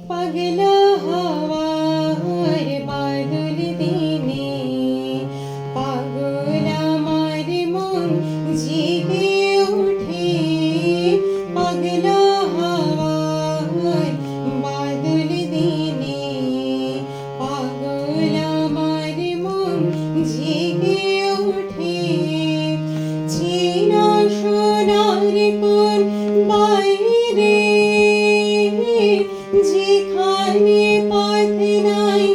পাগলা হাওয়ার বাদল দিনে পাগল আমার মন জেগে ওঠে। পাগলা হাওয়ার বাদল দিনে পাগল আমার মন জেগে ওঠে। চেনা সোনার কোন বাইরে যেখানে পথ নাই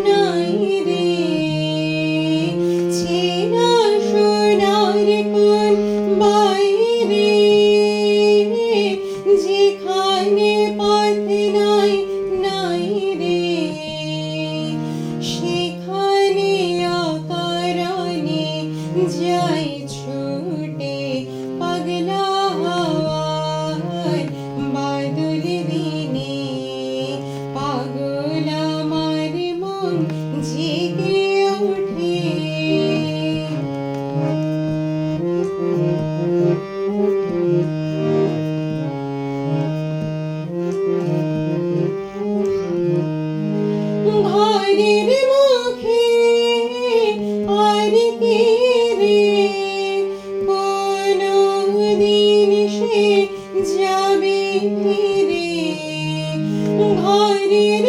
নাই রে। চেনা সোনার কোন বাইরে যেখানে পথ নাই নাই রে। সেখানে অকারণে যাই ছুটে। পাগলা হাওয়ার বাদল দিনে পাগল আমার মন জেগে ওঠে। ঘরের মুখে আর কে রে কোনো দিন সে যাবে ফিরে। ঘরের